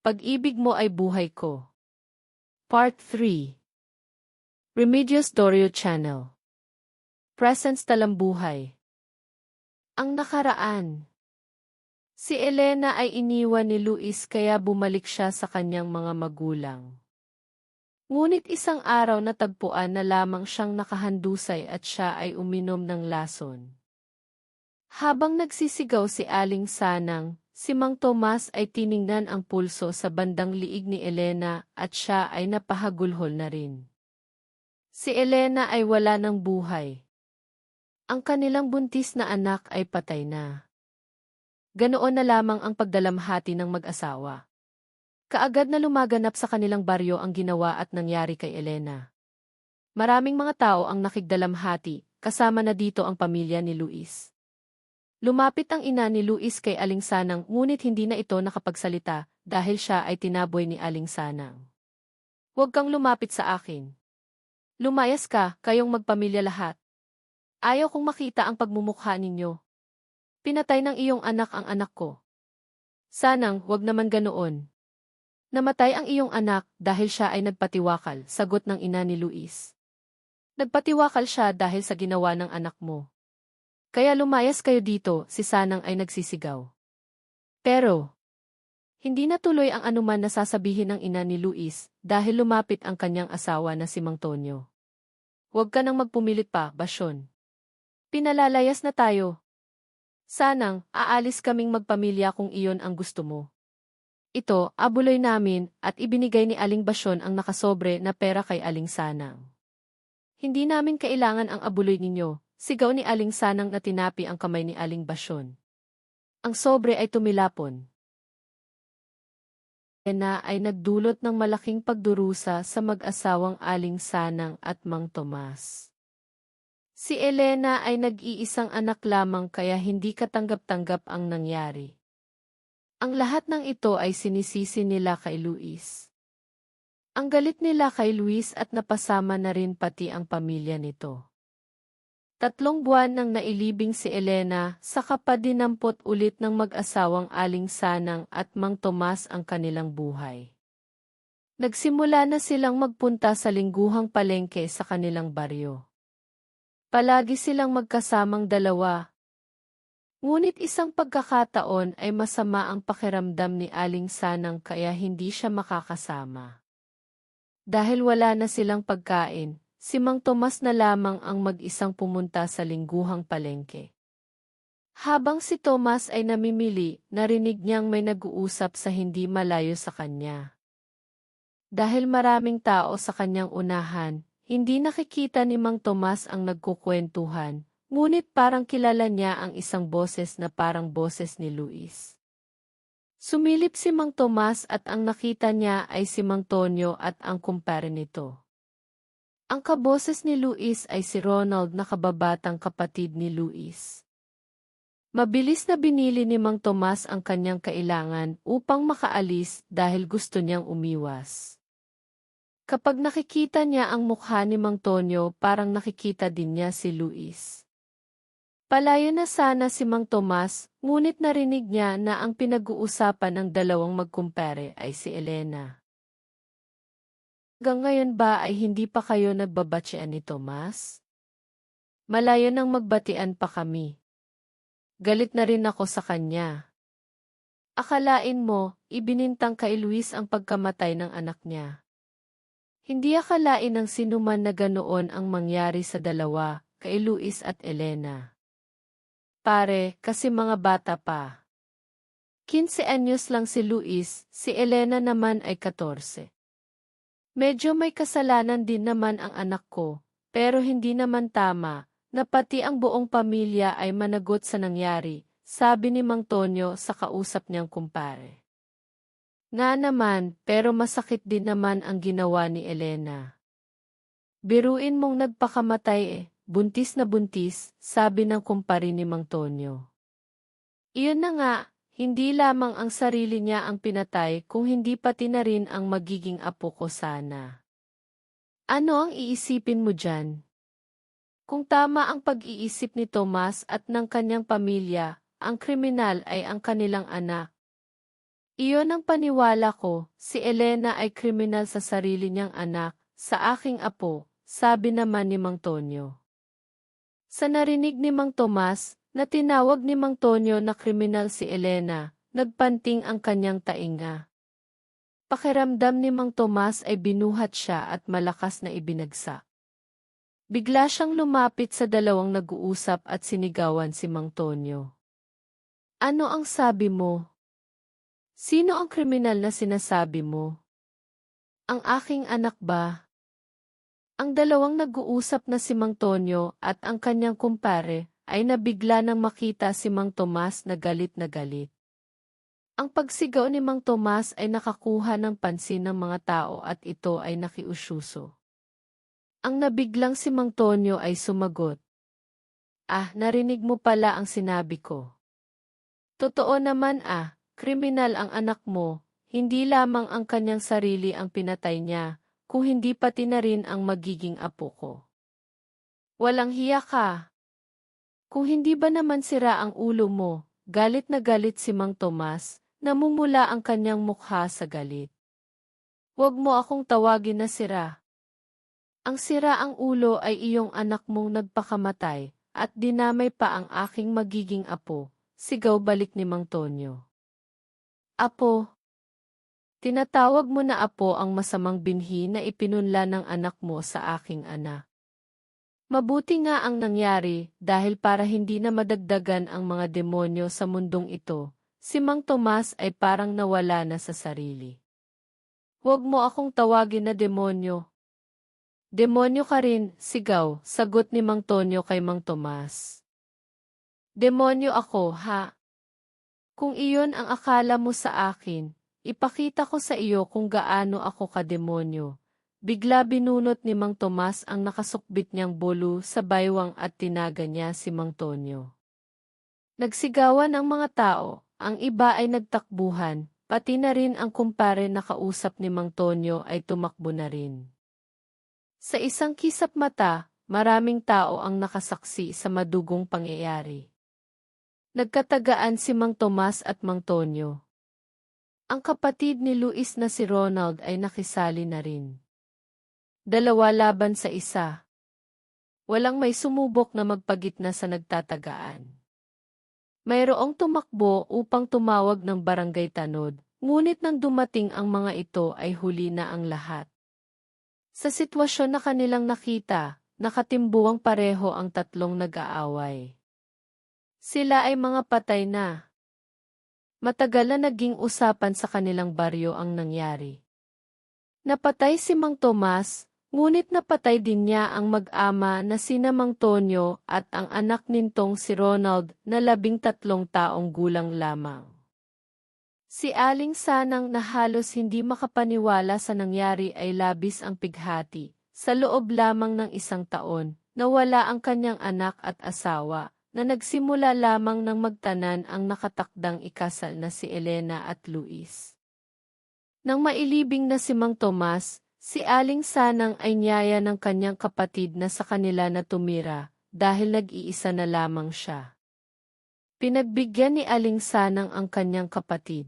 Pag-ibig mo ay buhay ko. Part 3. Remedios Dorio Channel. Presence Talambuhay. Ang nakaraan. Si Elena ay iniwan ni Luis kaya bumalik siya sa kanyang mga magulang. Ngunit isang araw natagpuan na lamang siyang nakahandusay at siya ay uminom ng lason. Habang nagsisigaw si Aling Sanang, si Mang Tomas ay tiningnan ang pulso sa bandang liig ni Elena at siya ay napahagulhol na rin. Si Elena ay wala ng buhay. Ang kanilang buntis na anak ay patay na. Ganoon na lamang ang pagdalamhati ng mag-asawa. Kaagad na lumaganap sa kanilang baryo ang ginawa at nangyari kay Elena. Maraming mga tao ang nakigdalamhati, kasama na dito ang pamilya ni Luis. Lumapit ang ina ni Luis kay Aling Sanang ngunit hindi na ito nakapagsalita dahil siya ay tinaboy ni Aling Sanang. "Huwag kang lumapit sa akin. Lumayas ka, kayong magpamilya lahat. Ayaw kong makita ang pagmumukha ninyo. Pinatay ng iyong anak ang anak ko." "Sanang, huwag naman ganoon. Namatay ang iyong anak dahil siya ay nagpatiwakal," sagot ng ina ni Luis. "Nagpatiwakal siya dahil sa ginawa ng anak mo. Kaya lumayas kayo dito," si Sanang ay nagsisigaw. Pero, hindi natuloy ang anuman na sasabihin ng ina ni Luis dahil lumapit ang kanyang asawa na si Mang Tonyo. "Huwag ka nang magpumilit pa, Basyon. Pinalalayas na tayo. Sanang, aalis kaming magpamilya kung iyon ang gusto mo. Ito, abuloy namin at ibinigay ni Aling Basyon ang nakasobre na pera kay Aling Sanang. Hindi namin kailangan ang abuloy ninyo," sigaw ni Aling Sanang na tinapi ang kamay ni Aling Basyon. Ang sobre ay tumilapon. Elena ay nagdulot ng malaking pagdurusa sa mag-asawang Aling Sanang at Mang Tomas. Si Elena ay nag-iisang anak lamang kaya hindi katanggap-tanggap ang nangyari. Ang lahat ng ito ay sinisisi nila kay Luis. Ang galit nila kay Luis at napasama na rin pati ang pamilya nito. 3 buwan nang nailibing si Elena, saka pa dinampot ulit ng mag-asawang Aling Sanang at Mang Tomas ang kanilang buhay. Nagsimula na silang magpunta sa lingguhang palengke sa kanilang baryo. Palagi silang magkasamang dalawa. Ngunit isang pagkakataon ay masama ang pakiramdam ni Aling Sanang kaya hindi siya makakasama. Dahil wala na silang pagkain, si Mang Tomas na lamang ang mag-isang pumunta sa lingguhang palengke. Habang si Tomas ay namimili, narinig niyang may nag-uusap sa hindi malayo sa kanya. Dahil maraming tao sa kanyang unahan, hindi nakikita ni Mang Tomas ang nagkukwentuhan, ngunit parang kilala niya ang isang boses na parang boses ni Luis. Sumilip si Mang Tomas at ang nakita niya ay si Mang Tonyo at ang kumpare nito. Ang kaboses ni Luis ay si Ronald na kababatang kapatid ni Luis. Mabilis na binili ni Mang Tomas ang kanyang kailangan upang makaalis dahil gusto niyang umiwas. Kapag nakikita niya ang mukha ni Mang Tonyo, parang nakikita din niya si Luis. Palayo na sana si Mang Tomas, ngunit narinig niya na ang pinag-uusapan ng dalawang magkumpare ay si Elena. "Hanggang ngayon ba ay hindi pa kayo nagbabatsean ni Tomas? Malayo nang magbatian pa kami. Galit na rin ako sa kanya. Akalain mo, ibinintang kay Luis ang pagkamatay ng anak niya. Hindi akalain ng sinuman na ganoon ang mangyari sa dalawa, kay Luis at Elena. Pare, kasi mga bata pa. 15 anyos lang si Luis, si Elena naman ay 14. Medyo may kasalanan din naman ang anak ko, pero hindi naman tama, na pati ang buong pamilya ay managot sa nangyari," sabi ni Mang Tonyo sa kausap niyang kumpare. "Nga naman, pero masakit din naman ang ginawa ni Elena. Biruin mong nagpakamatay buntis na buntis," sabi ng kumpare ni Mang Tonyo. "Iyon na nga, hindi lamang ang sarili niya ang pinatay kung hindi pati na rin ang magiging apo ko sana. Ano ang iisipin mo dyan?" Kung tama ang pag-iisip ni Tomas at ng kanyang pamilya, ang kriminal ay ang kanilang anak. Iyon ang paniwala ko, si Elena ay kriminal sa sarili niyang anak, sa aking apo, sabi naman ni Mang Tonyo. Sa narinig ni Mang Tomas, na tinawag ni Mang Tonyo na kriminal si Elena, nagpanting ang kanyang tainga. Pakiramdam ni Mang Tomas ay binuhat siya at malakas na ibinagsak. Bigla siyang lumapit sa dalawang nag-uusap at sinigawan si Mang Tonyo. Ano ang sabi mo? Sino ang kriminal na sinasabi mo? Ang aking anak ba? Ang dalawang nag-uusap na si Mang Tonyo at ang kanyang kumpare ay nabigla nang makita si Mang Tomas na galit na galit. Ang pagsigaw ni Mang Tomas ay nakakuha ng pansin ng mga tao at ito ay nakiusyuso. Ang nabiglang si Mang Tonyo ay sumagot. Ah, narinig mo pala ang sinabi ko. Totoo naman kriminal ang anak mo, hindi lamang ang kanyang sarili ang pinatay niya, kung hindi pati na rin ang magiging apo ko. Walang hiya ka. Kung hindi ba naman sira ang ulo mo, galit na galit si Mang Tomas, namumula ang kanyang mukha sa galit. Huwag mo akong tawagin na sira. Ang sira ang ulo ay iyong anak mong nagpakamatay, at dinamay pa ang aking magiging apo, sigaw balik ni Mang Tonyo. Apo. Tinatawag mo na apo ang masamang binhi na ipinunla ng anak mo sa aking anak. Mabuti nga ang nangyari dahil para hindi na madagdagan ang mga demonyo sa mundong ito, si Mang Tomas ay parang nawala na sa sarili. Huwag mo akong tawagin na demonyo. Demonyo ka rin, sigaw, sagot ni Mang Tonyo kay Mang Tomas. Demonyo ako, ha? Kung iyon ang akala mo sa akin, ipakita ko sa iyo kung gaano ako kademonyo. Bigla binunot ni Mang Tomas ang nakasukbit niyang bolu sa baywang at tinaga niya si Mang Tonyo. Nagsigawan ang mga tao, ang iba ay nagtakbuhan, pati na rin ang kumpare na kausap ni Mang Tonyo ay tumakbo na rin. Sa isang kisap mata, maraming tao ang nakasaksi sa madugong pangyayari. Nagkatagaan si Mang Tomas at Mang Tonyo. Ang kapatid ni Luis na si Ronald ay nakisali na rin. 2 laban sa 1. Walang may sumubok na magpagitna sa nagtatagaan. Mayroong tumakbo upang tumawag ng barangay tanod, ngunit nang dumating ang mga ito ay huli na ang lahat. Sa sitwasyon na kanilang nakita, nakatimbuang pareho ang tatlong nag-aaway. Sila ay mga patay na. Matagal na naging usapan sa kanilang baryo ang nangyari. Napatay si Mang Tomas, ngunit napatay din niya ang mag-ama na sina Mang Tonyo at ang anak nitong si Ronald na 13 taong gulang lamang. Si Aling Sanang na halos hindi makapaniwala sa nangyari ay labis ang pighati. Sa loob lamang ng 1 taon, nawala ang kanyang anak at asawa, na nagsimula lamang ng magtanan ang nakatakdang ikasal na si Elena at Luis. Nang mailibing na si Mang Tomas, si Aling Sanang ay niyaya ng kanyang kapatid na sa kanila na tumira, dahil nag-iisa na lamang siya. Pinagbigyan ni Aling Sanang ang kanyang kapatid.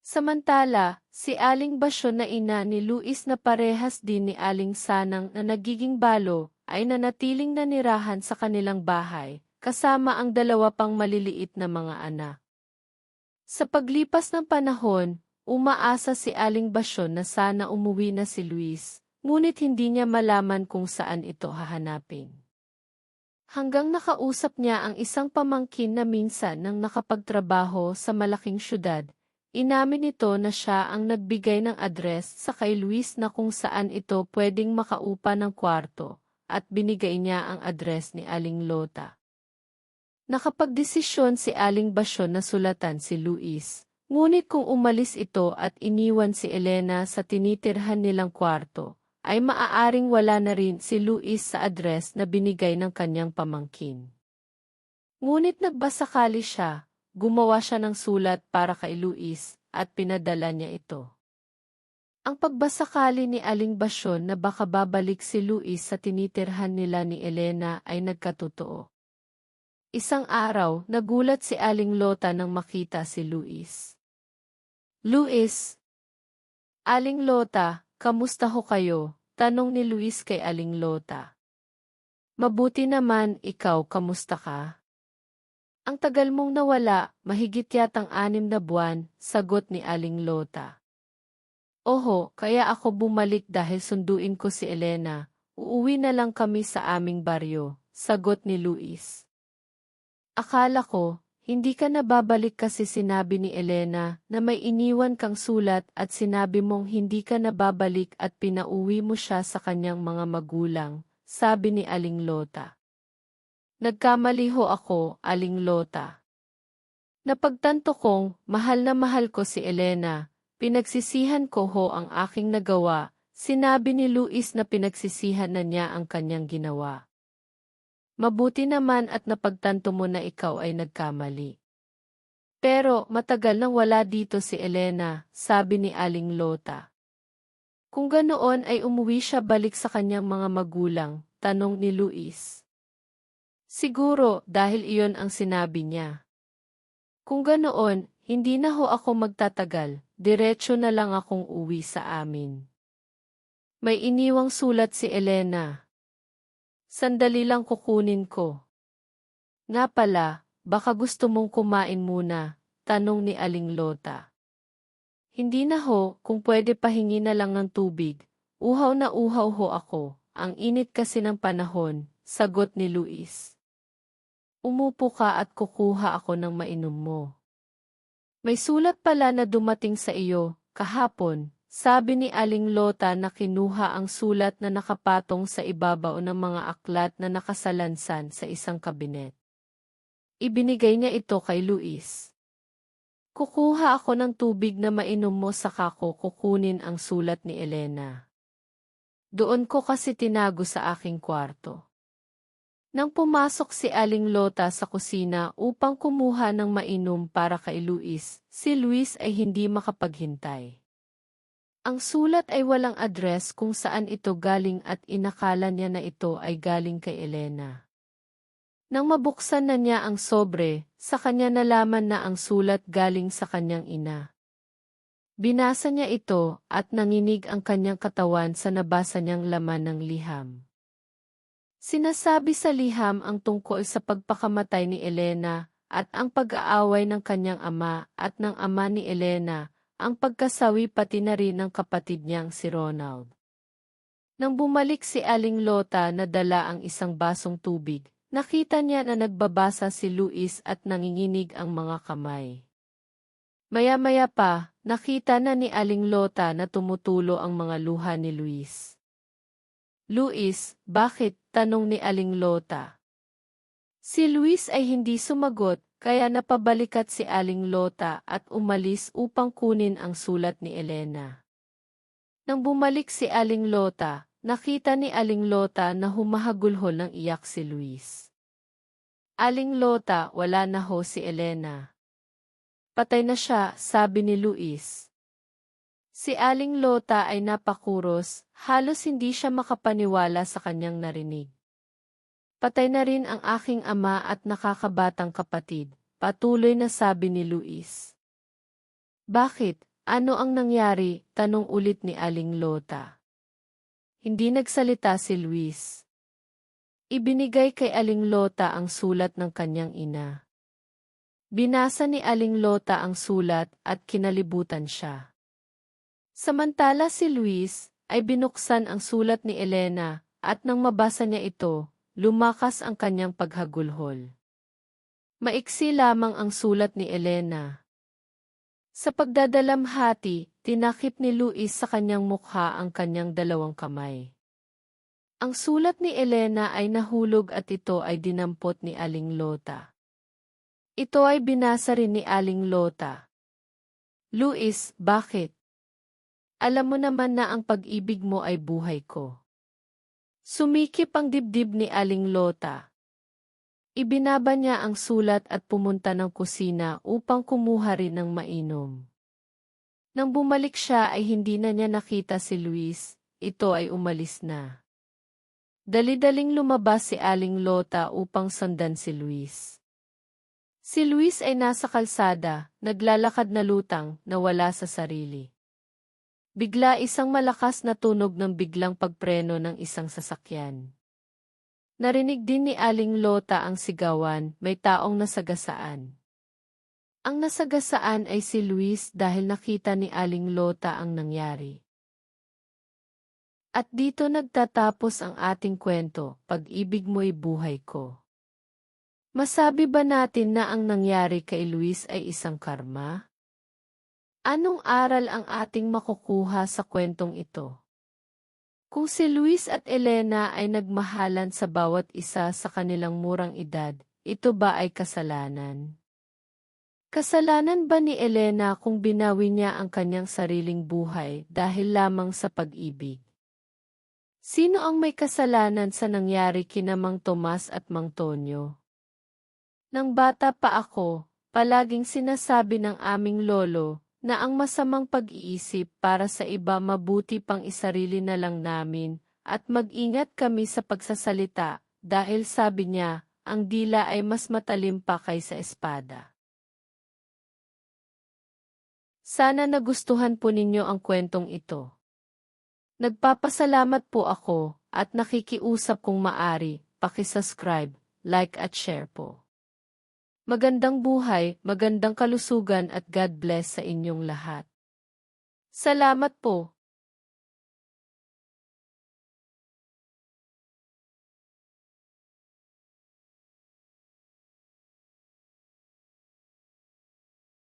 Samantala, si Aling Basyo na ina ni Luis na parehas din ni Aling Sanang na nagiging balo, ay nanatiling nanirahan sa kanilang bahay, kasama ang 2 pang maliliit na mga anak. Sa paglipas ng panahon, umaasa si Aling Basyo na sana umuwi na si Luis, ngunit hindi niya malaman kung saan ito hahanapin. Hanggang nakausap niya ang isang pamangkin na minsan nang nakapagtrabaho sa malaking syudad, inamin nito na siya ang nagbigay ng address sa kay Luis na kung saan ito pwedeng makaupa ng kwarto, at binigay niya ang address ni Aling Lota. Nakapagdesisyon si Aling Basyo na sulatan si Luis, ngunit kung umalis ito at iniwan si Elena sa tinitirhan nilang kwarto, ay maaaring wala na rin si Luis sa address na binigay ng kanyang pamangkin. Ngunit nagbasakali siya, gumawa siya ng sulat para kay Luis, at pinadala niya ito. Ang pagbasakali ni Aling Basyo na baka babalik si Luis sa tinitirhan nila ni Elena ay nagkatotoo. Isang araw, nagulat si Aling Lota nang makita si Luis. Luis, Aling Lota, kamusta ho kayo? Tanong ni Luis kay Aling Lota. Mabuti naman, ikaw kamusta ka? Ang tagal mong nawala, mahigit yatang 6 na buwan, sagot ni Aling Lota. Oho, kaya ako bumalik dahil sunduin ko si Elena. Uuwi na lang kami sa aming baryo, sagot ni Luis. Akala ko, hindi ka na babalik kasi sinabi ni Elena na may iniwan kang sulat at sinabi mong hindi ka na babalik at pinauwi mo siya sa kanyang mga magulang, sabi ni Aling Lota. Nagkamali ho ako, Aling Lota. Napagtanto kong mahal na mahal ko si Elena, pinagsisihan ko ho ang aking nagawa, sinabi ni Luis na pinagsisihan na niya ang kanyang ginawa. Mabuti naman at napagtanto mo na ikaw ay nagkamali. Pero matagal nang wala dito si Elena, sabi ni Aling Lota. Kung ganoon ay umuwi siya balik sa kanyang mga magulang, tanong ni Luis. Siguro dahil iyon ang sinabi niya. Kung ganoon, hindi na ho ako magtatagal, diretso na lang akong uwi sa amin. May iniwang sulat si Elena. Sandali lang kukunin ko. Nga pala, baka gusto mong kumain muna, tanong ni Aling Lota. Hindi na ho, kung pwede pahingi na lang ng tubig. Uhaw na uhaw ho ako, ang init kasi ng panahon, sagot ni Luis. Umupo ka at kukuha ako ng mainom mo. May sulat pala na dumating sa iyo, kahapon. Sabi ni Aling Lota na kinuha ang sulat na nakapatong sa ibabaw ng mga aklat na nakasalansan sa isang kabinet. Ibinigay niya ito kay Luis. Kukuha ako ng tubig na mainom mo saka ko kukunin ang sulat ni Elena. Doon ko kasi tinago sa aking kwarto. Nang pumasok si Aling Lota sa kusina upang kumuha ng mainom para kay Luis, si Luis ay hindi makapaghintay. Ang sulat ay walang address kung saan ito galing at inakala niya na ito ay galing kay Elena. Nang mabuksan na niya ang sobre, sa kanya nalaman na ang sulat galing sa kanyang ina. Binasa niya ito at nanginig ang kanyang katawan sa nabasa niyang laman ng liham. Sinasabi sa liham ang tungkol sa pagpakamatay ni Elena at ang pag-aaway ng kanyang ama at ng ama ni Elena, ang pagkasawi pati na rin ng kapatid niyang si Ronald. Nang bumalik si Aling Lota na dala ang isang basong tubig, nakita niya na nagbabasa si Luis at nanginginig ang mga kamay. Maya-maya pa, nakita na ni Aling Lota na tumutulo ang mga luha ni Luis. Luis, bakit? Tanong ni Aling Lota. Si Luis ay hindi sumagot, kaya napabalikat si Aling Lota at umalis upang kunin ang sulat ni Elena. Nang bumalik si Aling Lota, nakita ni Aling Lota na humahagulhol ng iyak si Luis. Aling Lota, wala na ho si Elena. Patay na siya, sabi ni Luis. Si Aling Lota ay napakuros, halos hindi siya makapaniwala sa kanyang narinig. Patay na rin ang aking ama at nakakabatang kapatid, patuloy na sabi ni Luis. Bakit? Ano ang nangyari? Tanong ulit ni Aling Lota. Hindi nagsalita si Luis. Ibinigay kay Aling Lota ang sulat ng kanyang ina. Binasa ni Aling Lota ang sulat at kinalibutan siya. Samantala si Luis ay binuksan ang sulat ni Elena at nang mabasa niya ito, lumakas ang kanyang paghagulhol. Maiksi lamang ang sulat ni Elena. Sa pagdadalamhati, tinakip ni Luis sa kanyang mukha ang kanyang 2 kamay. Ang sulat ni Elena ay nahulog at ito ay dinampot ni Aling Lota. Ito ay binasa rin ni Aling Lota. Luis, bakit? Alam mo naman na ang pag-ibig mo ay buhay ko. Sumikip ang dibdib ni Aling Lota. Ibinaba niya ang sulat at pumunta ng kusina upang kumuha rin ng mainom. Nang bumalik siya ay hindi na niya nakita si Luis, ito ay umalis na. Dali-daling lumabas si Aling Lota upang sundan si Luis. Si Luis ay nasa kalsada, naglalakad na lutang, nawala sa sarili. Bigla isang malakas na tunog ng biglang pagpreno ng isang sasakyan. Narinig din ni Aling Lota ang sigawan, may taong nasagasaan. Ang nasagasaan ay si Luis dahil nakita ni Aling Lota ang nangyari. At dito nagtatapos ang ating kwento, Pag-ibig mo'y buhay ko. Masabi ba natin na ang nangyari kay Luis ay isang karma? Anong aral ang ating makukuha sa kwentong ito? Kung si Luis at Elena ay nagmahalan sa bawat isa sa kanilang murang edad, ito ba ay kasalanan? Kasalanan ba ni Elena kung binawi niya ang kanyang sariling buhay dahil lamang sa pag-ibig? Sino ang may kasalanan sa nangyari kina Mang Tomas at Mang Tonyo? Nang bata pa ako, palaging sinasabi ng aming lolo na ang masamang pag-iisip para sa iba mabuti pang isarili na lang namin at mag-ingat kami sa pagsasalita dahil sabi niya, ang dila ay mas matalim pa kaysa espada. Sana nagustuhan po ninyo ang kwentong ito. Nagpapasalamat po ako at nakikiusap kung maari, paki-subscribe, like at share po. Magandang buhay, magandang kalusugan at God bless sa inyong lahat. Salamat po.